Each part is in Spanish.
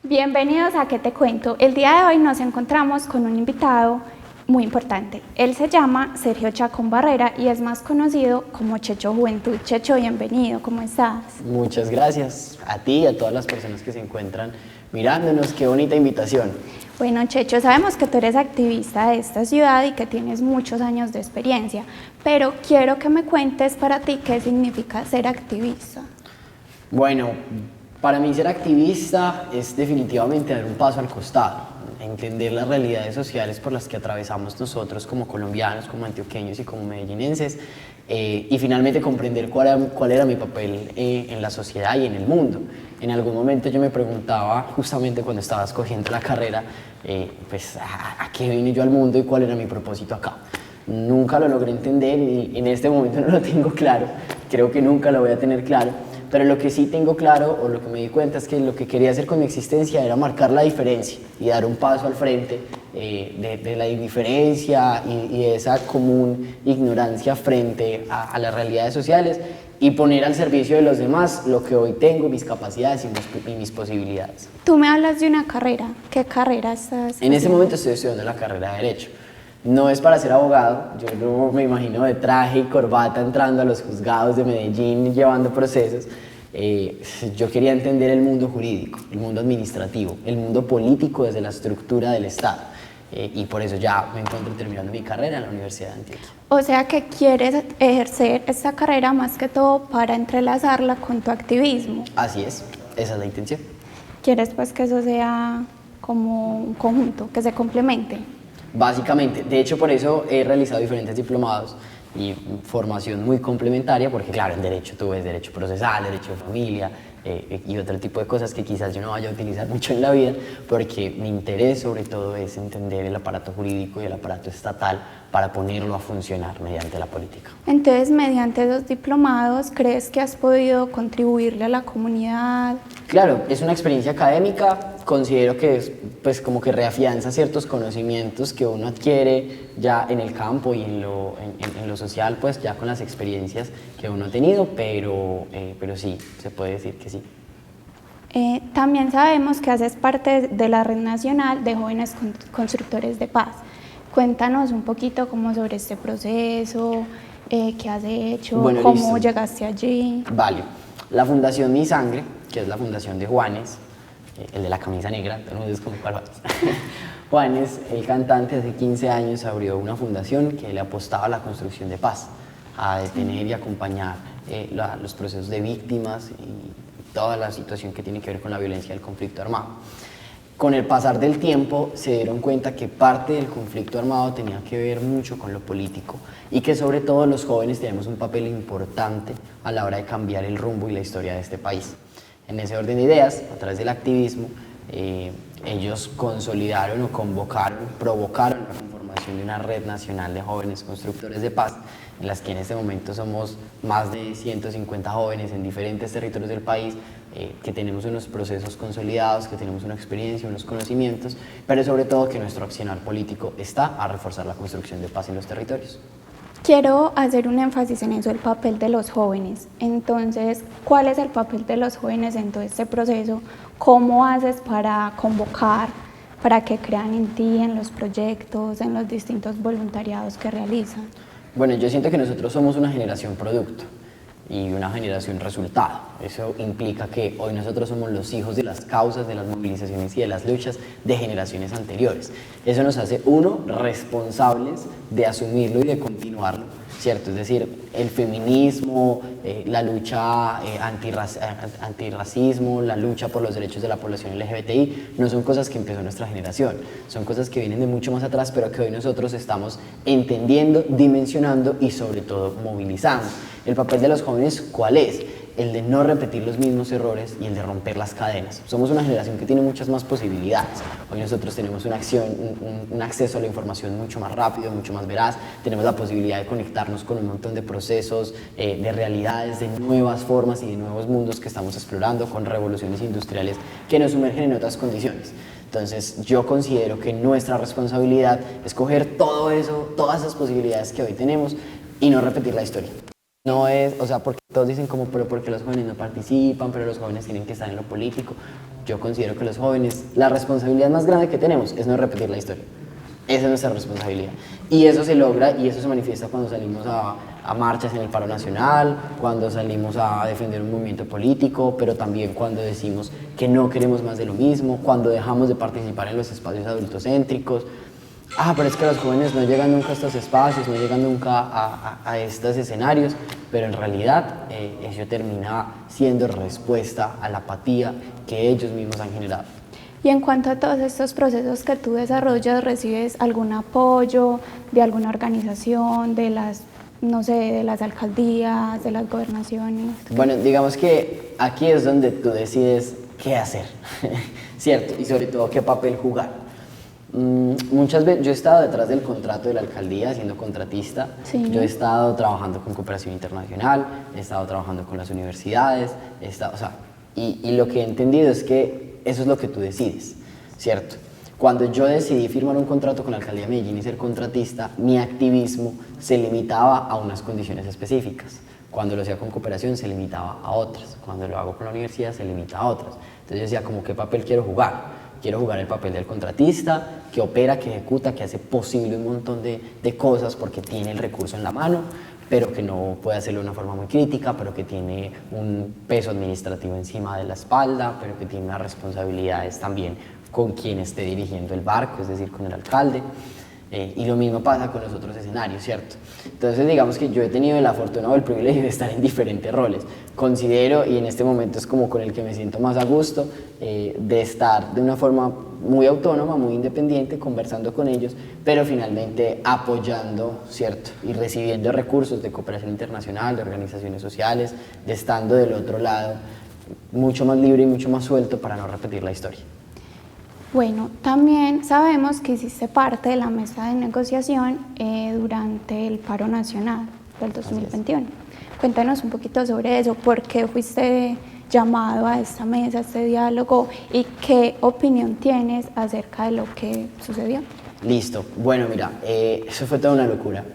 Bienvenidos a ¿Qué te cuento? El día de hoy nos encontramos con un invitado muy importante. Él se llama Sergio Chacón Barrera y es más conocido como Checho Juventud. Checho, bienvenido, ¿cómo estás? Muchas gracias a ti y a todas las personas que se encuentran mirándonos. Qué bonita invitación. Bueno, Checho, sabemos que tú eres activista de esta ciudad y que tienes muchos años de experiencia, pero quiero que me cuentes para ti qué significa ser activista. Bueno, para mí ser activista es definitivamente dar un paso al costado, entender las realidades sociales por las que atravesamos nosotros como colombianos, como antioqueños y como medellinenses, y finalmente comprender cuál era mi papel en la sociedad y en el mundo. En algún momento yo me preguntaba, justamente cuando estaba escogiendo la carrera, pues a qué vine yo al mundo y cuál era mi propósito acá. Nunca lo logré entender y en este momento no lo tengo claro, creo que nunca lo voy a tener claro. Pero lo que sí tengo claro, o lo que me di cuenta, es que lo que quería hacer con mi existencia era marcar la diferencia y dar un paso al frente de la indiferencia y de esa común ignorancia frente a las realidades sociales y poner al servicio de los demás lo que hoy tengo, mis capacidades y mis posibilidades. Tú me hablas de una carrera. ¿Qué carrera estás En ese haciendo? momento estoy estudiando la carrera de Derecho. No es para ser abogado, yo no me imagino de traje y corbata entrando a los juzgados de Medellín llevando procesos. Yo quería entender el mundo jurídico, el mundo administrativo, el mundo político desde la estructura del Estado. Y por eso ya me encuentro terminando mi carrera en la Universidad de Antioquia. O sea que quieres ejercer esta carrera más que todo para entrelazarla con tu activismo. Así es, esa es la intención. Quieres pues que eso sea como un conjunto, que se complemente. Básicamente, de hecho por eso he realizado diferentes diplomados y formación muy complementaria, porque claro, en derecho tú ves derecho procesal, derecho de familia y otro tipo de cosas que quizás yo no vaya a utilizar mucho en la vida, porque mi interés sobre todo es entender el aparato jurídico y el aparato estatal para ponerlo a funcionar mediante la política. Entonces, mediante esos diplomados, ¿crees que has podido contribuirle a la comunidad? Claro, es una experiencia académica, considero que es pues como que reafianza ciertos conocimientos que uno adquiere ya en el campo y en lo social, pues ya con las experiencias que uno ha tenido, pero sí, se puede decir que sí. También sabemos que haces parte de la Red Nacional de Jóvenes Constructores de Paz. Cuéntanos un poquito como sobre este proceso, qué has hecho, Bueno, cómo listo. llegaste allí. Vale, la Fundación Mi Sangre, que es la fundación de Juanes, el de la camisa negra, todo el mundo es como cuál Juanes. Juanes, el cantante, hace 15 años abrió una fundación que le apostaba a la construcción de paz, a detener y acompañar los procesos de víctimas y toda la situación que tiene que ver con la violencia del conflicto armado. Con el pasar del tiempo se dieron cuenta que parte del conflicto armado tenía que ver mucho con lo político y que sobre todo los jóvenes tenemos un papel importante a la hora de cambiar el rumbo y la historia de este país. En ese orden de ideas, a través del activismo, ellos consolidaron o convocaron, provocaron la conformación de una red nacional de jóvenes constructores de paz, en las que en este momento somos más de 150 jóvenes en diferentes territorios del país, que tenemos unos procesos consolidados, que tenemos una experiencia, unos conocimientos, pero sobre todo que nuestro accionar político está a reforzar la construcción de paz en los territorios. Quiero hacer un énfasis en eso, el papel de los jóvenes. Entonces, ¿cuál es el papel de los jóvenes en todo este proceso? ¿Cómo haces para convocar, para que crean en ti, en los proyectos, en los distintos voluntariados que realizan? Bueno, yo siento que nosotros somos una generación producto y una generación resultado. Eso implica que hoy nosotros somos los hijos de las causas, de las movilizaciones y de las luchas de generaciones anteriores. Eso nos hace, uno, responsables de asumirlo y de continuarlo, ¿cierto? Es decir, el feminismo, la lucha antirracismo, la lucha por los derechos de la población LGBTI, no son cosas que empezó nuestra generación, son cosas que vienen de mucho más atrás, pero que hoy nosotros estamos entendiendo, dimensionando y sobre todo movilizando. El papel de los jóvenes, ¿cuál es? El de no repetir los mismos errores y el de romper las cadenas. Somos una generación que tiene muchas más posibilidades. Hoy nosotros tenemos una acción, un acceso a la información mucho más rápido, mucho más veraz. Tenemos la posibilidad de conectarnos con un montón de procesos, de realidades, de nuevas formas y de nuevos mundos que estamos explorando, con revoluciones industriales que nos sumergen en otras condiciones. Entonces yo considero que nuestra responsabilidad es coger todo eso, todas esas posibilidades que hoy tenemos y no repetir la historia. No es, o sea, porque todos dicen como, pero porque los jóvenes no participan, pero los jóvenes tienen que estar en lo político. yo considero que los jóvenes, la responsabilidad más grande que tenemos es no repetir la historia. Esa es nuestra responsabilidad. Y eso se logra y eso se manifiesta cuando salimos a marchas en el paro nacional, cuando salimos a defender un movimiento político, pero también cuando decimos que no queremos más de lo mismo, cuando dejamos de participar en los espacios adultocéntricos. Pero es que los jóvenes no llegan nunca a estos espacios, no llegan nunca a estos escenarios, pero en realidad eso termina siendo respuesta a la apatía que ellos mismos han generado. Y en cuanto a todos estos procesos que tú desarrollas, ¿recibes algún apoyo de alguna organización, de las, no sé, de las alcaldías, de las gobernaciones? Bueno, digamos que aquí es donde tú decides qué hacer, ¿cierto? Y sobre todo qué papel jugar. Muchas veces yo he estado detrás del contrato de la alcaldía siendo contratista. Sí. Yo he estado trabajando con cooperación internacional, he estado trabajando con las universidades, y lo que he entendido es que eso es lo que tú decides, ¿cierto? Cuando yo decidí firmar un contrato con la alcaldía de Medellín y ser contratista, mi activismo se limitaba a unas condiciones específicas. Cuando lo hacía con cooperación se limitaba a otras. Cuando lo hago con la universidad se limita a otras. Entonces yo decía, como, ¿qué papel quiero jugar? Quiero jugar el papel del contratista, que opera, que ejecuta, que hace posible un montón de cosas porque tiene el recurso en la mano, pero que no puede hacerlo de una forma muy crítica, pero que tiene un peso administrativo encima de la espalda, pero que tiene unas responsabilidades también con quien esté dirigiendo el barco, es decir, con el alcalde. Y lo mismo pasa con los otros escenarios, ¿cierto? Entonces digamos que yo he tenido la fortuna o el privilegio de estar en diferentes roles. Considero, y en este momento es como con el que me siento más a gusto, de estar de una forma muy autónoma, muy independiente, conversando con ellos, pero finalmente apoyando, ¿cierto? Y recibiendo recursos de cooperación internacional, de organizaciones sociales, de estando del otro lado, mucho más libre y mucho más suelto para no repetir la historia. Bueno, también sabemos que hiciste parte de la mesa de negociación durante el paro nacional del 2021. Cuéntanos un poquito sobre eso, por qué fuiste llamado a esta mesa, a este diálogo, y qué opinión tienes acerca de lo que sucedió. Listo. Bueno, mira, eso fue toda una locura.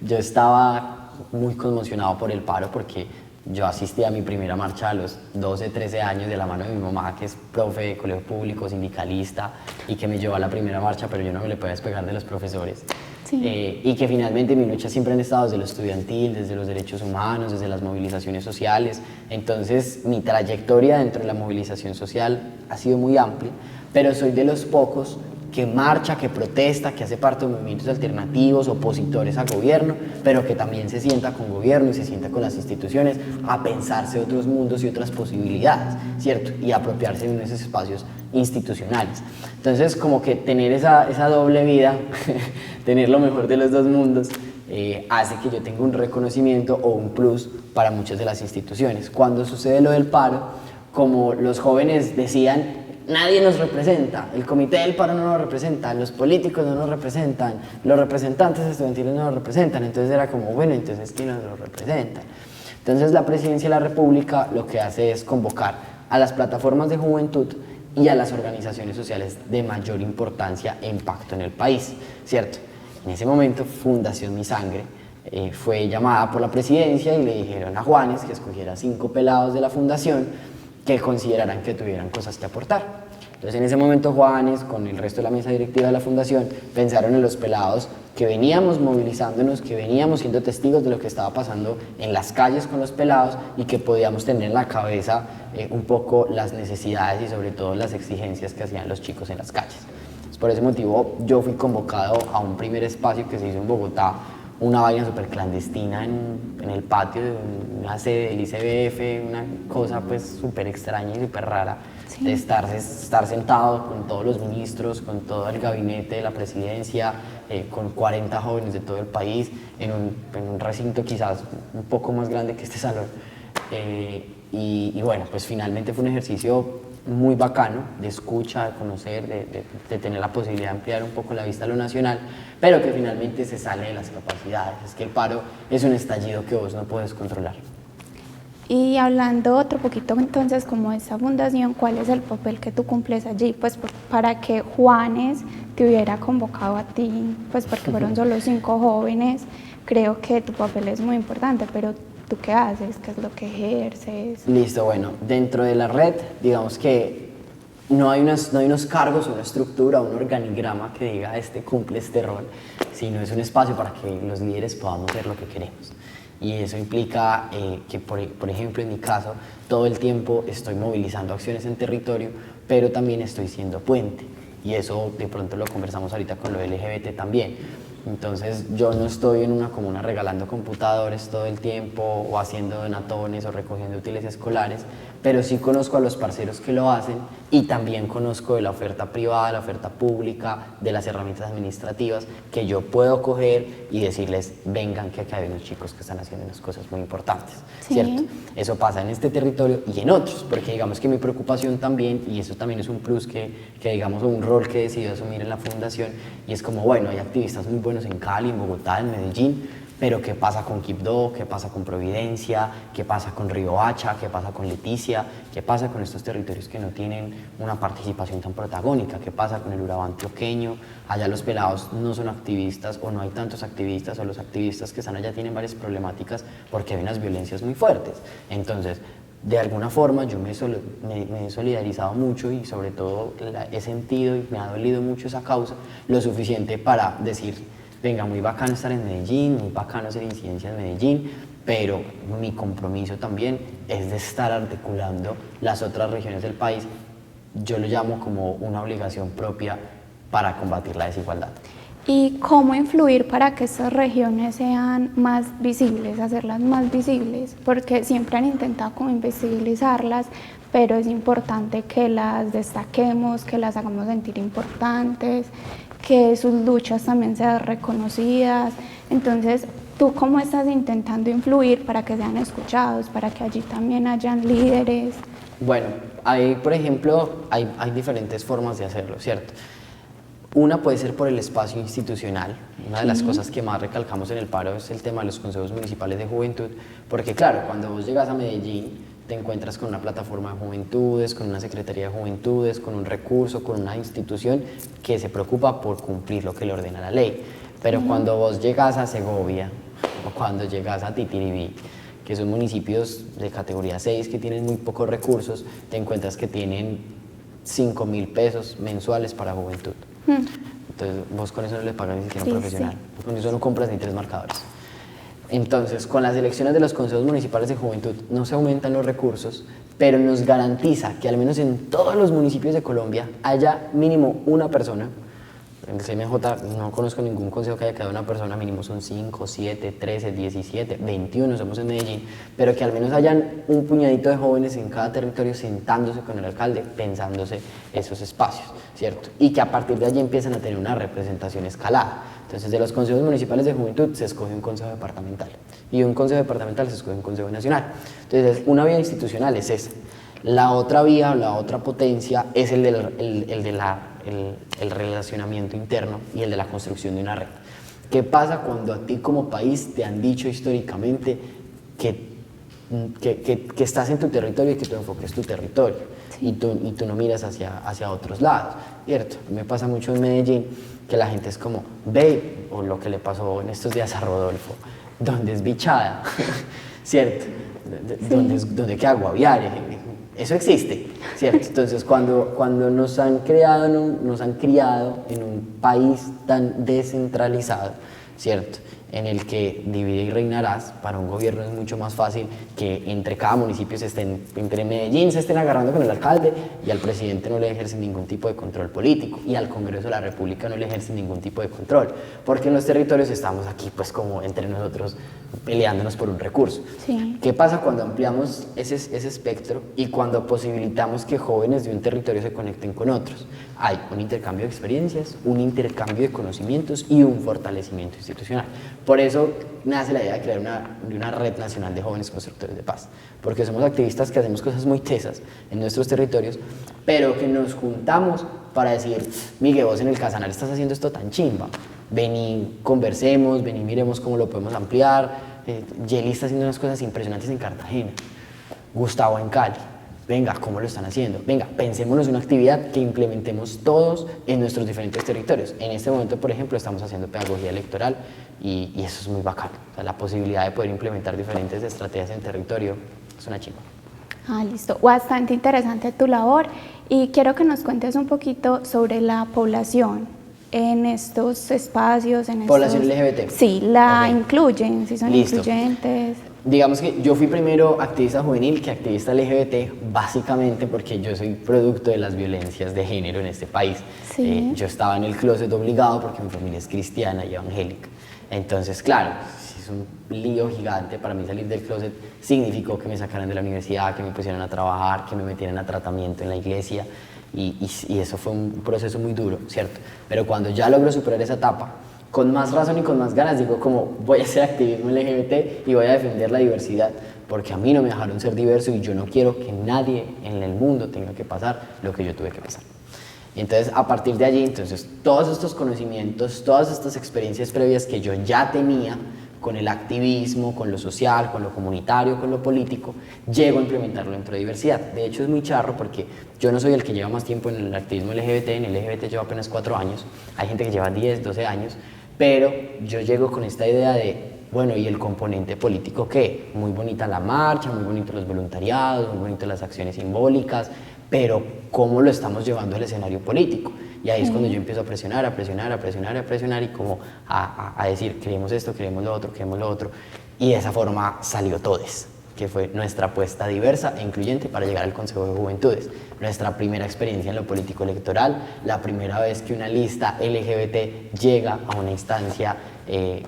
Yo estaba muy conmocionado por el paro porque yo asistí a mi primera marcha a los 12, 13 años de la mano de mi mamá, que es profe de colegio público, sindicalista, y que me llevó a la primera marcha, pero yo no me le podía despegar de los profesores. Sí. Y que finalmente mi lucha siempre han estado desde lo estudiantil, desde los derechos humanos, desde las movilizaciones sociales. Entonces mi trayectoria dentro de la movilización social ha sido muy amplia, pero soy de los pocos que marcha, que protesta, que hace parte de movimientos alternativos, opositores al gobierno, pero que también se sienta con gobierno y se sienta con las instituciones a pensarse otros mundos y otras posibilidades, ¿cierto? Y apropiarse de esos espacios institucionales. Entonces, como que tener esa doble vida, tener lo mejor de los dos mundos, hace que yo tenga un reconocimiento o un plus para muchas de las instituciones. Cuando sucede lo del paro, como los jóvenes decían, nadie nos representa, el comité del paro no nos representa, los políticos no nos representan, los representantes estudiantiles no nos representan, entonces era como, bueno, entonces ¿quién nos representa? Entonces la Presidencia de la República lo que hace es convocar a las plataformas de juventud y a las organizaciones sociales de mayor importancia e impacto en el país, ¿cierto? En ese momento Fundación Mi Sangre fue llamada por la Presidencia y le dijeron a Juanes que escogiera 5 pelados de la fundación que consideraran que tuvieran cosas que aportar. Entonces en ese momento Juanes, con el resto de la mesa directiva de la fundación, pensaron en los pelados que veníamos movilizándonos, que veníamos siendo testigos de lo que estaba pasando en las calles con los pelados y que podíamos tener en la cabeza un poco las necesidades y sobre todo las exigencias que hacían los chicos en las calles. Entonces, por ese motivo yo fui convocado a un primer espacio que se hizo en Bogotá, una vaina súper clandestina en el patio de una sede del ICBF, una cosa pues súper extraña y súper rara, sí, de estar sentado con todos los ministros, con todo el gabinete de la presidencia, con 40 jóvenes de todo el país, en un recinto quizás un poco más grande que este salón. Y bueno, pues finalmente fue un ejercicio muy bacano de escucha, de conocer, de tener la posibilidad de ampliar un poco la vista a lo nacional, pero que finalmente se sale de las capacidades. Es que el paro es un estallido que vos no puedes controlar. Y hablando otro poquito entonces como de esa fundación, ¿cuál es el papel que tú cumples allí? Pues para que Juanes te hubiera convocado a ti, pues porque fueron solo 5 jóvenes, creo que tu papel es muy importante, pero ¿tú qué haces? ¿Qué es lo que ejerces? Listo, bueno, dentro de la red, digamos que no hay unos cargos, una estructura, un organigrama que diga este cumple este rol, sino es un espacio para que los líderes podamos hacer lo que queremos. Y eso implica que, por ejemplo, en mi caso, todo el tiempo estoy movilizando acciones en territorio, pero también estoy siendo puente. Y eso de pronto lo conversamos ahorita con lo LGBT también. Entonces yo no estoy en una comuna regalando computadores todo el tiempo o haciendo donatones o recogiendo útiles escolares, pero sí conozco a los parceros que lo hacen y también conozco de la oferta privada, la oferta pública, de las herramientas administrativas que yo puedo coger y decirles, vengan que acá hay unos chicos que están haciendo unas cosas muy importantes, Sí. ¿cierto? Eso pasa en este territorio y en otros, porque digamos que mi preocupación también, y eso también es un plus que digamos, un rol que he decidido asumir en la fundación, y es como, bueno, hay activistas muy buenos en Cali, en Bogotá, en Medellín, pero ¿qué pasa con Quibdó? ¿Qué pasa con Providencia? ¿Qué pasa con Riohacha? ¿Qué pasa con Leticia? ¿Qué pasa con estos territorios que no tienen una participación tan protagónica? ¿Qué pasa con el Urabá antioqueño? Allá los pelados no son activistas o no hay tantos activistas, o los activistas que están allá tienen varias problemáticas porque hay unas violencias muy fuertes. Entonces, de alguna forma yo me he solidarizado mucho y sobre todo he sentido y me ha dolido mucho esa causa, lo suficiente para decir, venga, muy bacano estar en Medellín, muy bacano hacer incidencia en Medellín, pero mi compromiso también es de estar articulando las otras regiones del país. Yo lo llamo como una obligación propia para combatir la desigualdad. ¿Y cómo influir para que estas regiones sean más visibles, hacerlas más visibles? Porque siempre han intentado como invisibilizarlas, pero es importante que las destaquemos, que las hagamos sentir importantes, que sus luchas también sean reconocidas. Entonces, ¿tú cómo estás intentando influir para que sean escuchados, para que allí también hayan líderes? Bueno, por ejemplo, hay diferentes formas de hacerlo, ¿cierto? Una puede ser por el espacio institucional. Una de las cosas que más recalcamos en el paro es el tema de los consejos municipales de juventud, porque claro, cuando vos llegas a Medellín te encuentras con una plataforma de juventudes, con una secretaría de juventudes, con un recurso, con una institución que se preocupa por cumplir lo que le ordena la ley. Pero cuando vos llegas a Segovia o cuando llegas a Titiribí, que son municipios de categoría 6 que tienen muy pocos recursos, te encuentras que tienen 5.000 pesos mensuales para juventud. Entonces vos con eso no le pagas ni siquiera a un profesional, con eso no compras ni 3 marcadores. Entonces, con las elecciones de los consejos municipales de juventud no se aumentan los recursos, pero nos garantiza que al menos en todos los municipios de Colombia haya mínimo una persona. En el CMJ no conozco ningún consejo que haya quedado una persona, mínimo son 5, 7, 13, 17, 21, somos en Medellín, pero que al menos hayan un puñadito de jóvenes en cada territorio sentándose con el alcalde, pensándose esos espacios, ¿cierto? Y que a partir de allí empiezan a tener una representación escalada. Entonces, de los consejos municipales de juventud se escoge un consejo departamental y un consejo departamental se escoge un consejo nacional. Entonces, una vía institucional es esa. La otra vía o la otra potencia es el relacionamiento interno y el de la construcción de una red. ¿Qué pasa cuando a ti como país te han dicho históricamente que estás en tu territorio y que tu enfoque es tu territorio? Sí. y tú no miras hacia otros lados, ¿cierto? Me pasa mucho en Medellín que la gente es como, ve, o lo que le pasó en estos días a Rodolfo, ¿dónde es Bichada? ¿Cierto? Sí. ¿Dónde queda Guaviare? Eso existe, ¿cierto? Entonces, cuando nos han criado en un país tan descentralizado, ¿cierto? En el que divide y reinarás, para un gobierno es mucho más fácil que entre cada municipio entre Medellín se estén agarrando con el alcalde y al presidente no le ejercen ningún tipo de control político y al Congreso de la República no le ejercen ningún tipo de control, porque en los territorios estamos aquí pues como entre nosotros peleándonos por un recurso. Sí. ¿Qué pasa cuando ampliamos ese espectro y cuando posibilitamos que jóvenes de un territorio se conecten con otros? Hay un intercambio de experiencias, un intercambio de conocimientos y un fortalecimiento institucional. Por eso nace la idea de crear una red nacional de jóvenes constructores de paz, porque somos activistas que hacemos cosas muy tesas en nuestros territorios, pero que nos juntamos para decir, Miguel, vos en el Casanare estás haciendo esto tan chimba, vení, conversemos, vení, miremos cómo lo podemos ampliar. Yeli está haciendo unas cosas impresionantes en Cartagena, Gustavo en Cali. Venga, ¿cómo lo están haciendo? Venga, pensémonos una actividad que implementemos todos en nuestros diferentes territorios. En este momento, por ejemplo, estamos haciendo pedagogía electoral y eso es muy bacano. O sea, la posibilidad de poder implementar diferentes estrategias en territorio es una chimba. Ah, listo. Bastante interesante tu labor y quiero que nos cuentes un poquito sobre la población en estos espacios, en Población estos... LGBT. Sí, la Ok. incluyen, si son Listo. incluyentes. Digamos que yo fui primero activista juvenil que activista LGBT, básicamente porque yo soy producto de las violencias de género en este país. Sí. Yo estaba en el closet obligado porque mi familia es cristiana y evangélica. Entonces, claro, es un lío gigante para mí salir del closet. Significó que me sacaran de la universidad, que me pusieran a trabajar, que me metieran a tratamiento en la iglesia. Y eso fue un proceso muy duro, ¿cierto? Pero cuando ya logro superar esa etapa, con más razón y con más ganas digo como voy a hacer activismo LGBT y voy a defender la diversidad, porque a mí no me dejaron ser diverso y yo no quiero que nadie en el mundo tenga que pasar lo que yo tuve que pasar. Y entonces a partir de allí, entonces todos estos conocimientos, todas estas experiencias previas que yo ya tenía con el activismo, con lo social, con lo comunitario, con lo político, llego a implementarlo dentro de diversidad. De hecho es muy charro porque yo no soy el que lleva más tiempo en el activismo LGBT, en el LGBT llevo apenas 4 años, hay gente que lleva 10, 12 años, pero yo llego con esta idea de, bueno, ¿y el componente político qué? Muy bonita la marcha, muy bonitos los voluntariados, muy bonitas las acciones simbólicas, pero ¿cómo lo estamos llevando al escenario político? Y ahí es cuando yo empiezo a presionar, a presionar, a presionar, a presionar y como a decir, queremos esto, queremos lo otro, queremos lo otro. Y de esa forma salió Todes, que fue nuestra apuesta diversa e incluyente para llegar al Consejo de Juventudes. Nuestra primera experiencia en lo político electoral, la primera vez que una lista LGBT llega a una instancia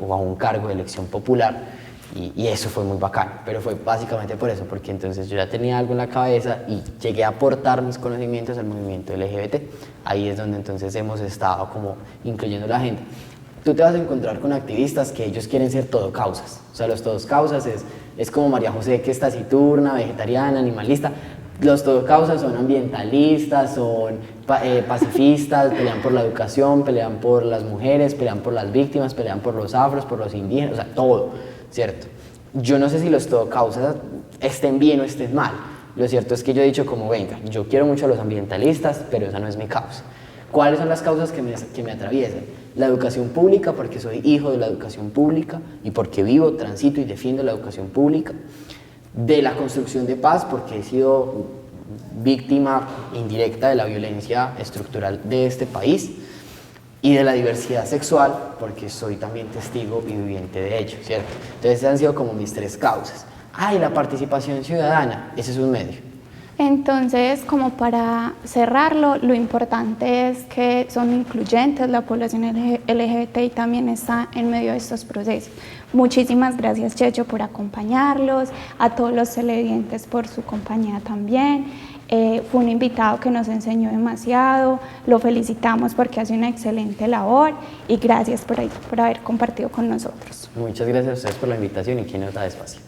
o a un cargo de elección popular. Y eso fue muy bacano, pero fue básicamente por eso, porque entonces yo ya tenía algo en la cabeza y llegué a aportar mis conocimientos al movimiento LGBT. Ahí es donde entonces hemos estado como incluyendo a la gente. Tú te vas a encontrar con activistas que ellos quieren ser todo causas. O sea, los todos causas es como María José, que es taciturna, vegetariana, animalista. Los todo causas son ambientalistas, son pacifistas, pelean por la educación, pelean por las mujeres, pelean por las víctimas, pelean por los afros, por los indígenas, o sea, todo, ¿cierto? Yo no sé si los todo causas estén bien o estén mal. Lo cierto es que yo he dicho como, venga, yo quiero mucho a los ambientalistas, pero esa no es mi causa. ¿Cuáles son las causas que me atraviesan? La educación pública, porque soy hijo de la educación pública y porque vivo, transito y defiendo la educación pública. De la construcción de paz, porque he sido víctima indirecta de la violencia estructural de este país. Y de la diversidad sexual, porque soy también testigo y viviente de ello, ¿cierto? Entonces, esas han sido como mis 3 causas. Y la participación ciudadana, ese es un medio. Entonces, como para cerrarlo, lo importante es que son incluyentes, la población LGBTI también está en medio de estos procesos. Muchísimas gracias, Checho, por acompañarlos, a todos los televidentes por su compañía también. Fue un invitado que nos enseñó demasiado, lo felicitamos porque hace una excelente labor y gracias por haber compartido con nosotros. Muchas gracias a ustedes por la invitación y que nos da espacio.